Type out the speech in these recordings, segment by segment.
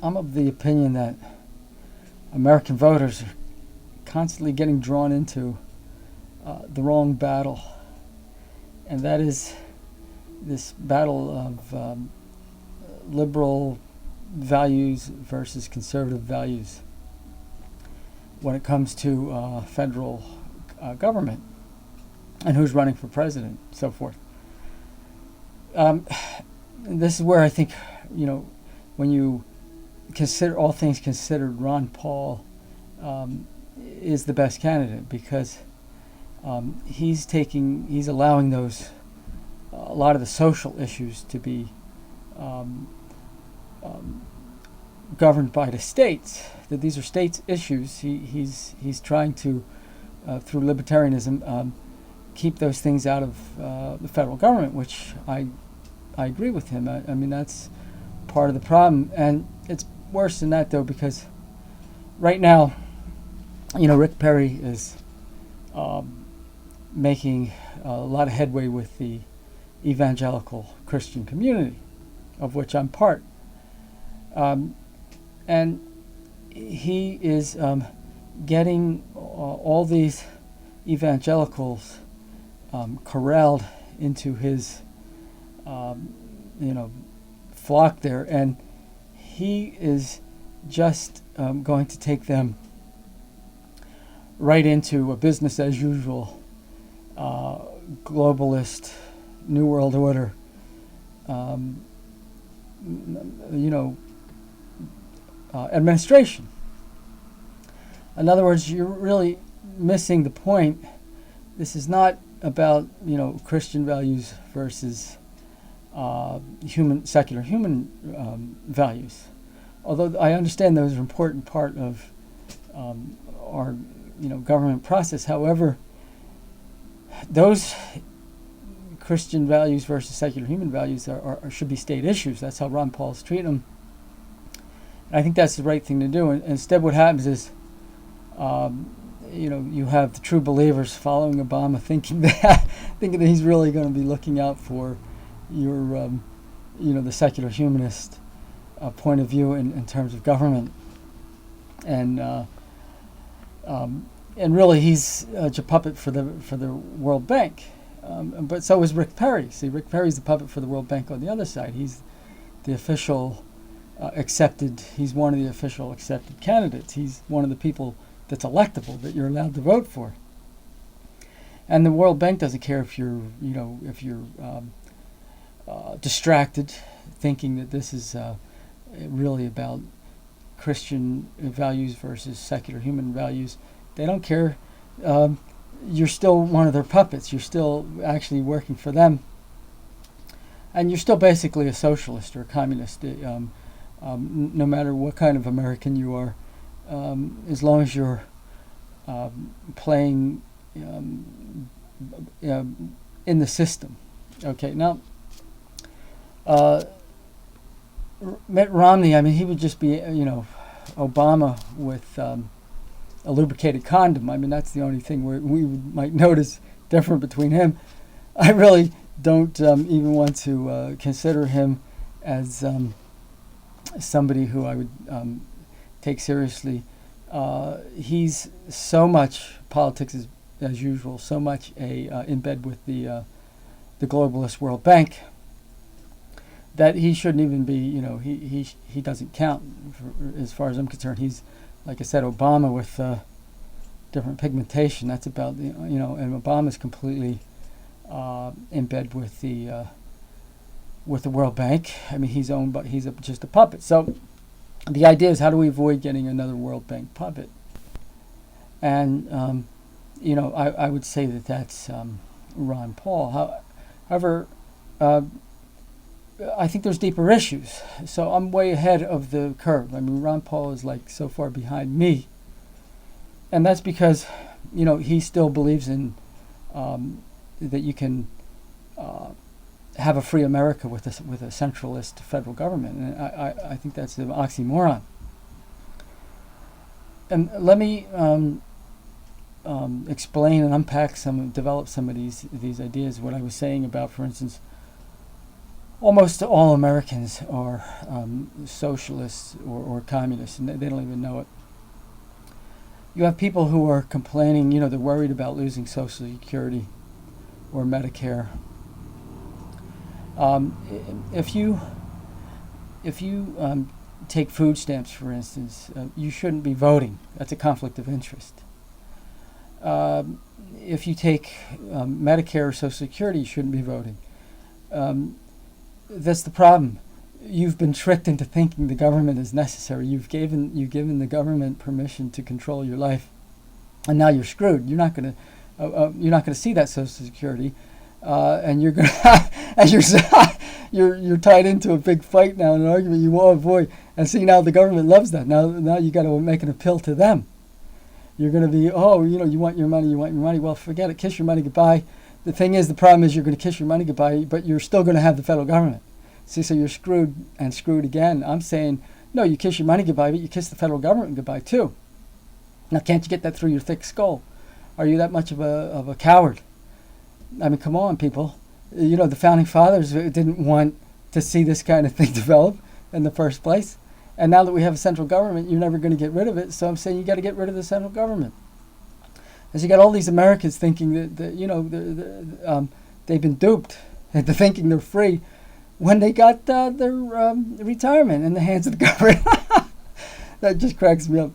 I'm of the opinion that American voters are constantly getting drawn into the wrong battle, and that is this battle of liberal values versus conservative values when it comes to federal government and who's running for president, so forth. This is where I think, when you consider all things considered, Ron Paul is the best candidate because he's allowing a lot of the social issues to be governed by the states. That these are states' issues. He's trying to, through libertarianism, keep those things out of the federal government, which I agree with him. I mean, that's part of the problem, and it's worse than that though, because right now, Rick Perry is making a lot of headway with the evangelical Christian community, of which I'm part. And he is getting all these evangelicals corralled into his, flock there, and he is just going to take them right into a business as usual, globalist, New World Order, administration. In other words, you're really missing the point. This is not about Christian values versus secular human values. Although I understand those are an important part of our government process. However, those Christian values versus secular human values should be state issues. That's how Ron Paul's treating them. And I think that's the right thing to do. And instead, what happens is, you have the true believers following Obama, thinking that he's really going to be looking out for your, the secular humanist point of view in terms of government, and really he's a puppet for the World Bank. But so is Rick Perry. See, Rick Perry's the puppet for the World Bank on the other side. He's the official accepted. He's one of the official accepted candidates. He's one of the people that's electable that you're allowed to vote for. And the World Bank doesn't care if you're distracted, thinking that this is really about Christian values versus secular human values. They don't care. You're still one of their puppets. You're still actually working for them. And you're still basically a socialist or a communist, no matter what kind of American you are, as long as you're playing in the system. Okay, now, Mitt Romney, I mean, he would just be, Obama with a lubricated condom. I mean, that's the only thing we might notice different between him. I really don't even want to consider him as somebody who I would take seriously. He's so much politics as usual, so much in bed with the globalist World Bank that he shouldn't even be. He doesn't count as far as I'm concerned. He's, like I said, Obama with different pigmentation. That's about and Obama's completely in bed with the World Bank. I mean, he's just a puppet. So the idea is, how do we avoid getting another World Bank puppet? And I would say that that's Ron Paul. However, I think there's deeper issues. So I'm way ahead of the curve. I mean, Ron Paul is like so far behind me, and that's because he still believes in that you can have a free America with a centralist federal government, and I think that's an oxymoron. And let me explain and develop some of these ideas. What I was saying about, for instance, almost all Americans are socialists or communists, and they don't even know it. You have people who are complaining, they're worried about losing Social Security or Medicare. If you take food stamps, for instance, you shouldn't be voting. That's a conflict of interest. If you take Medicare or Social Security, you shouldn't be voting. That's the problem. You've been tricked into thinking the government is necessary. You've given the government permission to control your life, and now you're screwed. You're not going to see that Social Security, and you're going and you're tied into a big fight now, an argument you won't avoid. And see, now the government loves that. Now you got to make an appeal to them. You're going to be, you want your money. Well, forget it. Kiss your money goodbye. The thing is, the problem is you're going to kiss your money goodbye, but you're still going to have the federal government. See, so you're screwed and screwed again. I'm saying, no, you kiss your money goodbye, but you kiss the federal government goodbye too. Now, can't you get that through your thick skull? Are you that much of a coward? I mean, come on, people. The founding fathers didn't want to see this kind of thing develop in the first place. And now that we have a central government, you're never going to get rid of it. So I'm saying you got to get rid of the central government. As you got all these Americans thinking that they've been duped into thinking they're free when they got their retirement in the hands of the government. That just cracks me up.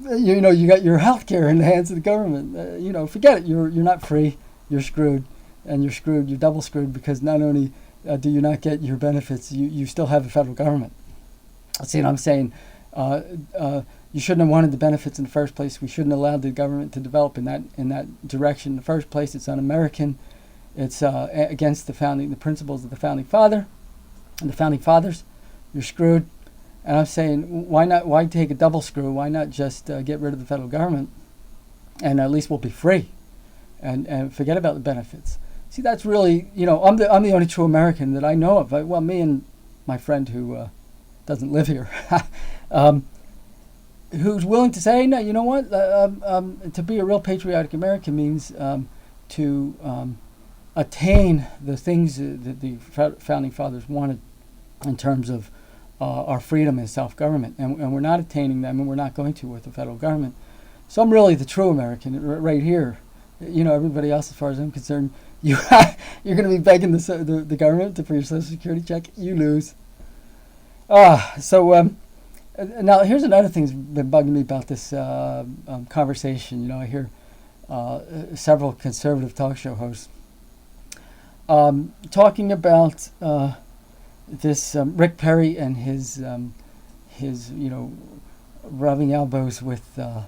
You got your health care in the hands of the government. Forget it. You're not free. You're screwed. And you're screwed. You're double screwed because not only do you not get your benefits, you still have the federal government. See what I'm saying? You shouldn't have wanted the benefits in the first place. We shouldn't have allowed the government to develop in that direction in the first place. It's un-American. It's against the principles of the founding fathers. You're screwed. And I'm saying, why take a double screw? Why not just get rid of the federal government, and at least we'll be free, and forget about the benefits. See, that's really, I'm the only true American that I know of. Well, me and my friend who doesn't live here, who's willing to say, no, you know what? To be a real patriotic American means to attain the things that the founding fathers wanted in terms of our freedom and self-government. And we're not attaining them, and we're not going to with the federal government. So I'm really the true American right here. Everybody else, as far as I'm concerned, you're going to be begging the government for your Social Security check. You lose. Now here's another thing that's been bugging me about this conversation. I hear several conservative talk show hosts talking about this Rick Perry and his rubbing elbows with the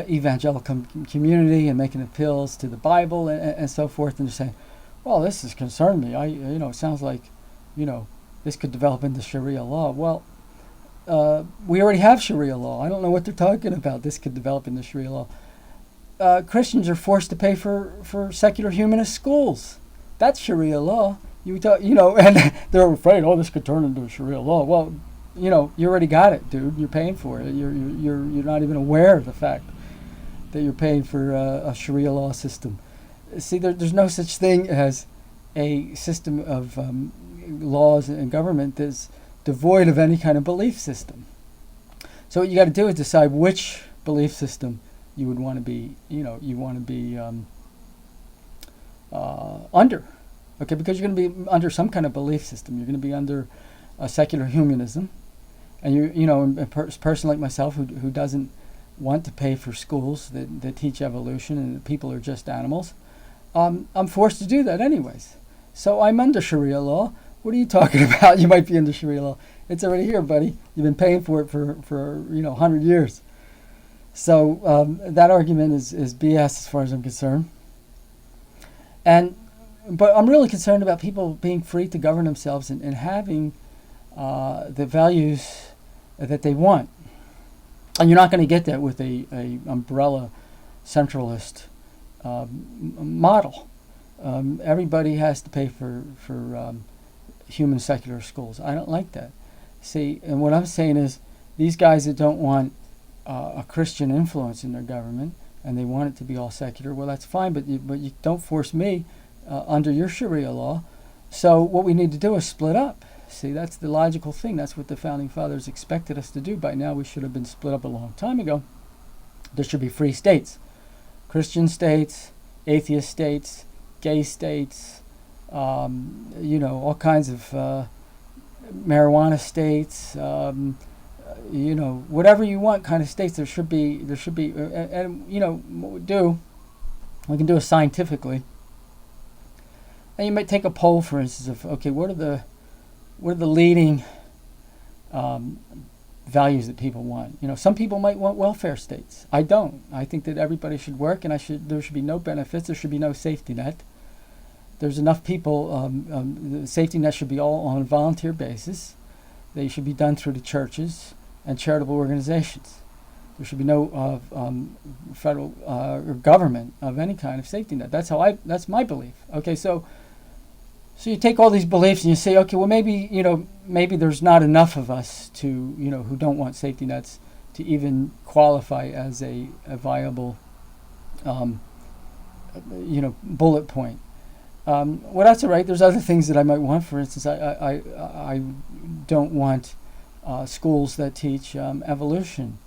evangelical community and making appeals to the Bible and so forth, and they're saying, well, this is concerning me. It sounds like, this could develop into Sharia law. Well, we already have Sharia law. I don't know what they're talking about. This could develop into Sharia law. Christians are forced to pay for secular humanist schools. That's Sharia law. And they're afraid, this could turn into Sharia law. Well, you already got it, dude. You're paying for it. You're not even aware of the fact that you're paying for a Sharia law system. See, there's no such thing as a system of laws and government that's devoid of any kind of belief system. So what you got to do is decide which belief system you would want to be, under. Okay, because you're going to be under some kind of belief system. You're going to be under secular humanism, and a person like myself who doesn't want to pay for schools that teach evolution and that people are just animals. I'm forced to do that anyways. So I'm under Sharia law. What are you talking about? You might be under Sharia law. It's already here, buddy. You've been paying for it for 100 years. So that argument is BS as far as I'm concerned. But I'm really concerned about people being free to govern themselves and having the values that they want. And you're not going to get that with a umbrella centralist model. Everybody has to pay for human secular schools. I don't like that. See, and what I'm saying is these guys that don't want a Christian influence in their government and they want it to be all secular, well, that's fine, but you don't force me under your Sharia law So what we need to do is split up. See, that's the logical thing. That's what the Founding Fathers expected us to do. By now, we should have been split up a long time ago. There should be free states. Christian states, atheist states, gay states, all kinds of marijuana states, whatever you want kind of states. There should be, what we can do it scientifically. And you might take a poll, for instance, of, okay, what are the leading values that people want? Some people might want welfare states. I don't. I think that everybody should work, and there should be no benefits. There should be no safety net. There's enough people. The safety net should be all on a volunteer basis. They should be done through the churches and charitable organizations. There should be no federal or government of any kind of safety net. That's my belief. Okay, so you take all these beliefs and you say, okay, well maybe there's not enough of us to who don't want safety nets to even qualify as a viable bullet point. Well, that's all right. There's other things that I might want. For instance, I don't want schools that teach evolution.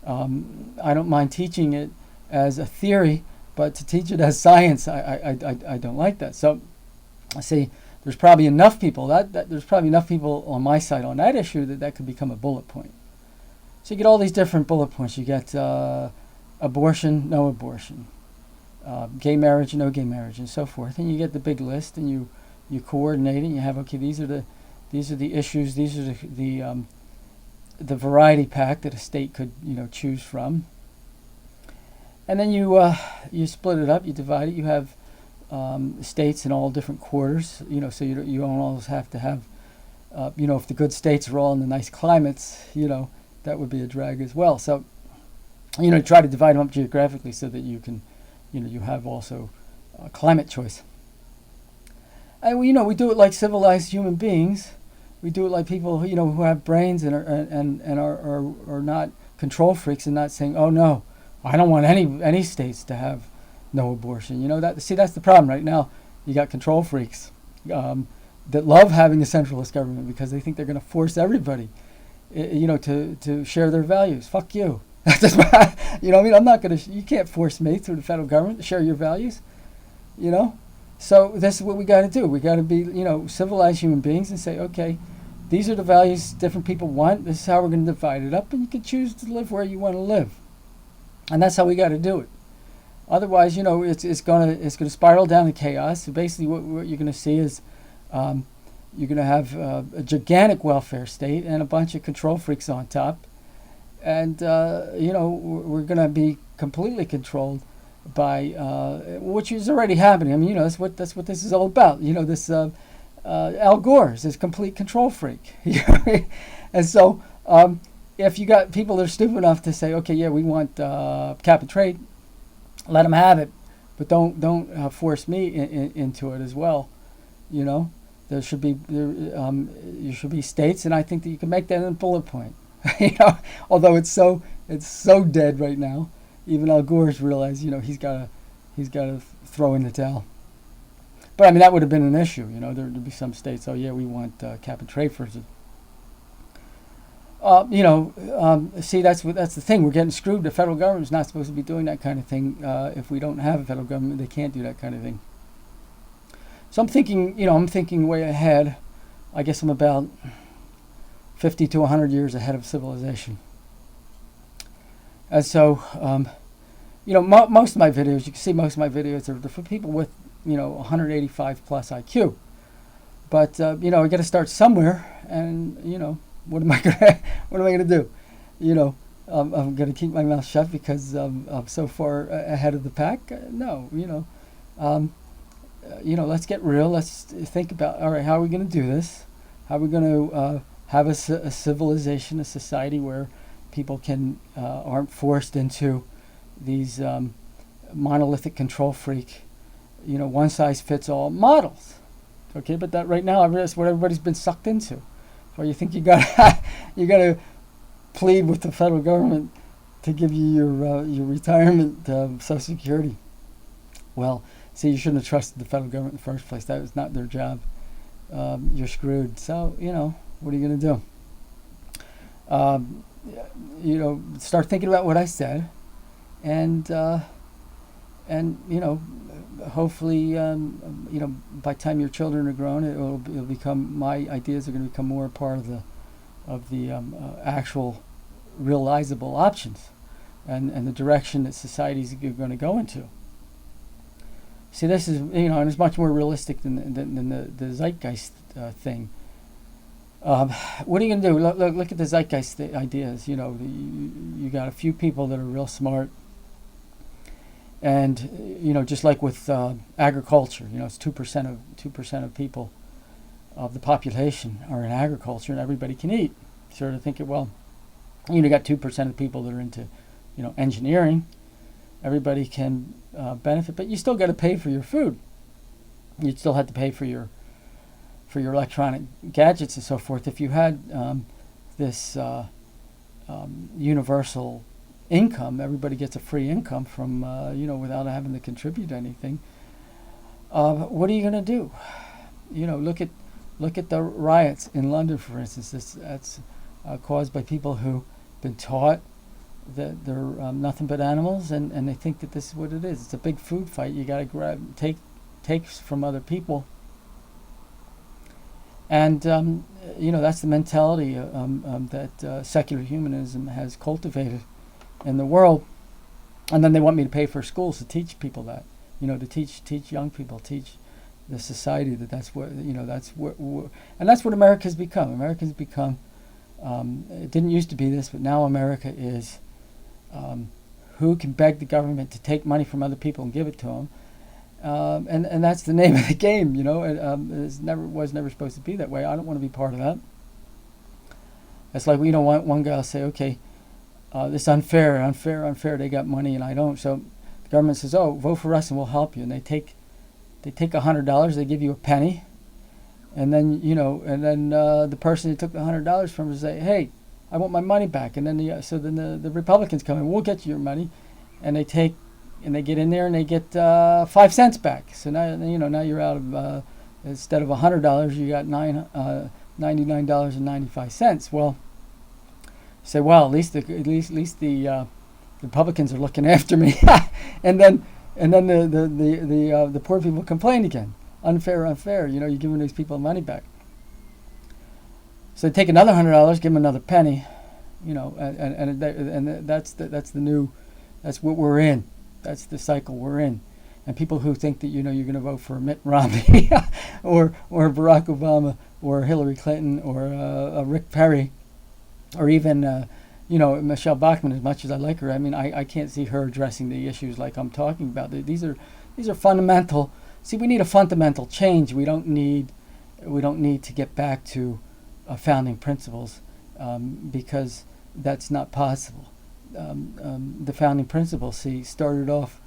I don't mind teaching it as a theory, but to teach it as science, I don't like that. So, I see. There's probably enough people there's probably enough people on my side on that issue that could become a bullet point. So you get all these different bullet points. You get abortion, no abortion, gay marriage, no gay marriage, and so forth. And you get the big list, and you coordinate it. And you have, okay, these are the issues. These are the variety pack that a state could choose from. And then you split it up. You divide it. You have states in all different quarters, so you don't always have to have, if the good states are all in the nice climates, that would be a drag as well. So, try to divide them up geographically so that you can, you have also climate choice. And we do it like civilized human beings. We do it like people who have brains and are not control freaks and not saying, oh no, I don't want any states to have no abortion. That's the problem right now. You got control freaks that love having a centralist government because they think they're going to force everybody, to share their values. Fuck you. That's why, I'm not going to. You can't force me through the federal government to share your values. So this is what we got to do. We got to be, civilized human beings and say, okay, these are the values different people want. This is how we're going to divide it up, and you can choose to live where you want to live, and that's how we got to do it. Otherwise, it's gonna spiral down to chaos. So basically, what you're gonna see is you're gonna have a gigantic welfare state and a bunch of control freaks on top, and we're gonna be completely controlled by which is already happening. I mean, that's what this is all about. This Al Gore is this complete control freak, and so if you got people that are stupid enough to say, okay, yeah, we want cap and trade. Let them have it, but don't force me into it as well. There should be you should be states, and I think that you can make that in a bullet point. Although it's so dead right now. Even Al Gore's realized he's got to throw in the towel. But I mean that would have been an issue. There'd be some states. Oh yeah, we want cap and trade for instance. See, that's the thing. We're getting screwed. The federal government's not supposed to be doing that kind of thing. If we don't have a federal government, they can't do that kind of thing. So I'm thinking way ahead. I guess I'm about 50 to 100 years ahead of civilization. And so, most of my videos, you can see most of my videos are for people with, 185 plus IQ. But, I got to start somewhere, and, what am I gonna do? I'm gonna keep my mouth shut because I'm so far ahead of the pack. No, let's get real. Let's think about, all right, how are we gonna do this? How are we gonna have a civilization, a society where people aren't forced into these monolithic control freak, one size fits all models. Okay, but that right now that's what everybody's been sucked into. Or you think you gotta plead with the federal government to give you your retirement Social Security. Well, see, you shouldn't have trusted the federal government in the first place. That was not their job. you're screwed. So, what are you going to do? Start thinking about what I said, and hopefully, by the time your children are grown, it'll become, my ideas are going to become more a part of the actual realizable options, and the direction that society's going to go into. See, this is, and it's much more realistic than the zeitgeist thing. What are you going to do? Look at the zeitgeist ideas. You got a few people that are real smart, and just like with agriculture, it's 2% of people of the population are in agriculture, and everybody can eat. Sort of thinking, well, you got 2% of people that are into, engineering. Everybody can benefit, but you still got to pay for your food. You still have to pay for your electronic gadgets and so forth. If you had this universal income, everybody gets a free income from without having to contribute anything. What are you going to do? Look at the riots in London, for instance. That's caused by people who've been taught that they're nothing but animals, and they think that this is what it is. It's a big food fight. You got to take from other people, and that's the mentality that secular humanism has cultivated in the world. And then they want me to pay for schools to teach people that, to teach young people, teach the society that's what and that's what America's become. America's become. It didn't used to be this, but now America is. Who can beg the government to take money from other people and give it to them, and that's the name of the game. It was never supposed to be that way. I don't want to be part of that. It's like one guy will say, okay, this unfair. They got money and I don't. So the government says, oh, vote for us and we'll help you. And they take $100. They give you a penny, and then the person who took the $100 from us say, hey, I want my money back. And then the Republicans come in, we'll get you your money, and they get in there and they get 5 cents back. So now you're out of instead of $100, you got $99.95. Well, say, well, at least the Republicans are looking after me, and then the poor people complain again. Unfair. You're giving these people money back. So they take another $100, give them another penny, and that's what we're in. That's the cycle we're in. And people who think that you're going to vote for Mitt Romney or Barack Obama or Hillary Clinton or Rick Perry or even Michelle Bachmann, as much as I like her, I can't see her addressing the issues like I'm talking about. These are fundamental. See, we need a fundamental change. We don't need to get back to founding principles, because that's not possible. The founding principles, started off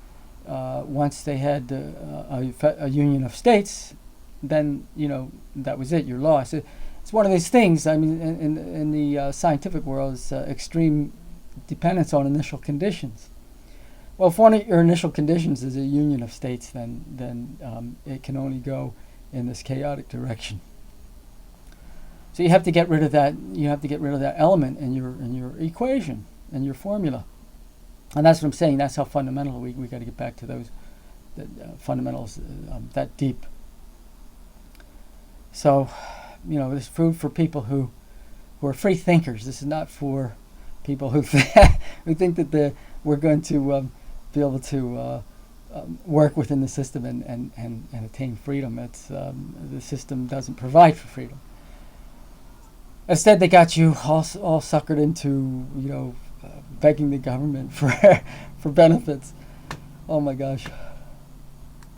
once they had a union of states, then that was it. You're lost. It's one of these things. In the scientific world, it's extreme dependence on initial conditions. Well, if one of your initial conditions is a union of states, then it can only go in this chaotic direction. So you have to get rid of that. You have to get rid of that element in your equation and your formula, and that's what I'm saying. That's how fundamental we got to get back to those fundamentals that deep. So, this food for people who are free thinkers. This is not for people who who think that we're going to be able to work within the system and attain freedom. It's the system doesn't provide for freedom. Instead, they got you all suckered into begging the government for benefits. Oh my gosh.